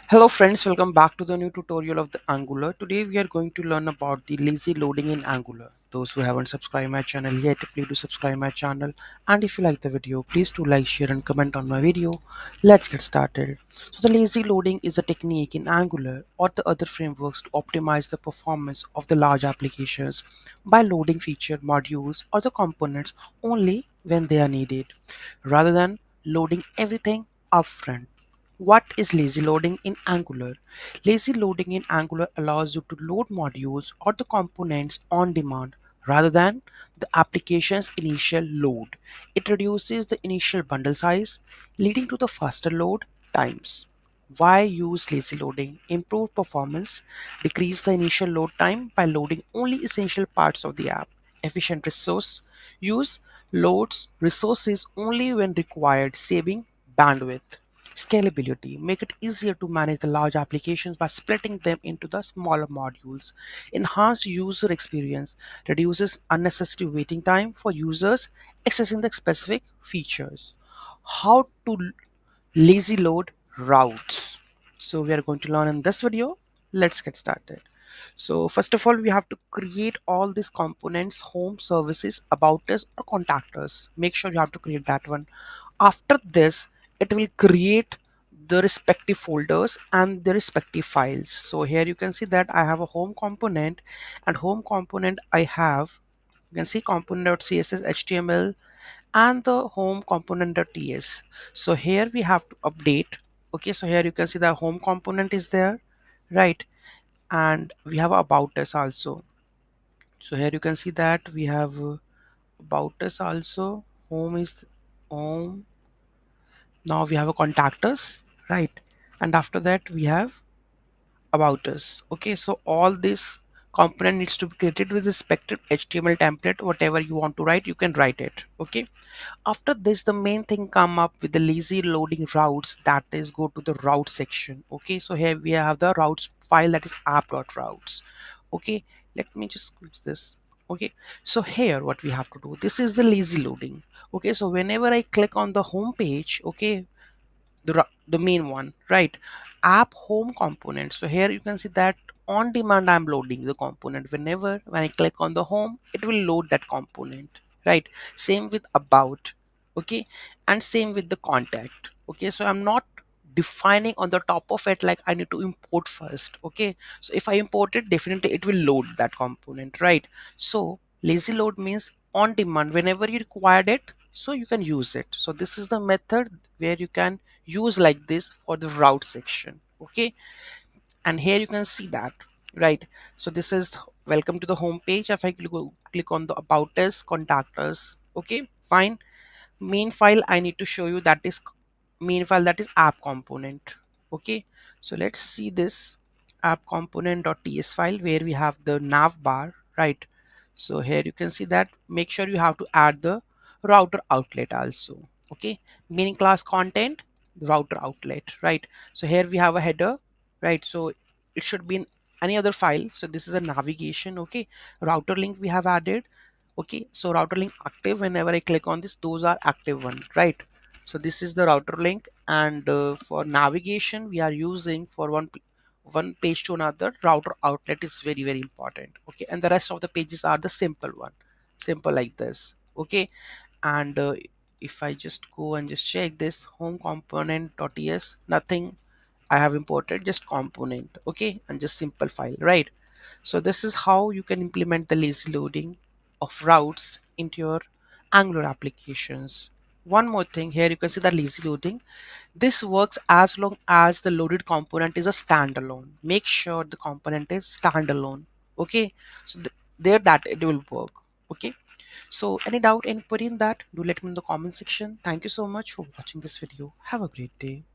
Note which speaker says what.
Speaker 1: Hello friends, welcome back to the new tutorial of the Angular. Today we are going to learn about the lazy loading in Angular. Those who haven't subscribed my channel yet, please do subscribe my channel. And if you like the video, please do like, share and comment on my video. Let's get started. So the lazy loading is a technique in Angular or the other frameworks to optimize the performance of the large applications by loading feature modules or the components only when they are needed, rather than loading everything upfront. What is lazy loading in Angular? Lazy loading in Angular allows you to load modules or the components on demand rather than the application's initial load. It reduces the initial bundle size, leading to the faster load times. Why use lazy loading? Improve performance, decrease the initial load time by loading only essential parts of the app. Efficient resource use loads resources only when required, saving bandwidth. Scalability make it easier to manage the large applications by splitting them into the smaller modules. Enhanced user experience reduces unnecessary waiting time for users accessing the specific features. How to lazy load routes. So we are going to learn in this video. Let's get started. So first of all, we have to create all these components: home, services, about us, or contact us. Make sure you have to create that one. After this, it will create the respective folders and the respective files. So here you can see that I have a home component, and home component I have, you can see component.css, html, and the home component.ts. So here we have to update. Okay, so here you can see the home component is there, right? And we have about us also. So here you can see that we have about us also. Home is home. Now we have a contact us, right? And after that we have about us. Okay, so all this component needs to be created with respective html template. Whatever you want to write, you can write it. Okay, after this the main thing come up with the lazy loading routes, that is go to the route section. Okay, so here we have the routes file, that is app.routes. Okay, let me just use this. Okay, so here what we have to do, this is the lazy loading. Okay, so whenever I click on the home page, okay, the main one, right? App home component. So here you can see that on demand I'm loading the component. Whenever when I click on the home, it will load that component, right? Same with about. Okay, and same with the contact. Okay, so I'm not defining on the top of it like I need to import first. Okay, so if I import it, definitely it will load that component, right? So lazy load means on demand, whenever you required it, so you can use it. So this is the method where you can use like this for the route section. Okay, and here you can see that, right? So this is welcome to the home page. If I click on the about us, contact us, okay, fine. Main file I need to show you, that is main file, that is app component. Okay, so let's see this app component.ts file where we have the nav bar, right? So here you can see that, make sure you have to add the router outlet also. Okay, meaning class content, router outlet, right? So here we have a header, right? So it should be in any other file. So this is a navigation. Okay, router link we have added. Okay, so router link active, whenever I click on this, those are active one, right? So this is the router link. And for navigation we are using for one page to another, router outlet is very important. Okay, and the rest of the pages are the simple one, simple like this. Okay, and if I just go and just check this home component.ts, nothing I have imported, just component. Okay, and just simple file, right? So this is how you can implement the lazy loading of routes into your Angular applications. One more thing, here you can see the lazy loading. This works as long as the loaded component is a standalone. Make sure the component is standalone. Okay, so there that it will work. Okay, so any doubt, any query in that, do let me know in the comment section. Thank you so much for watching this video. Have a great day.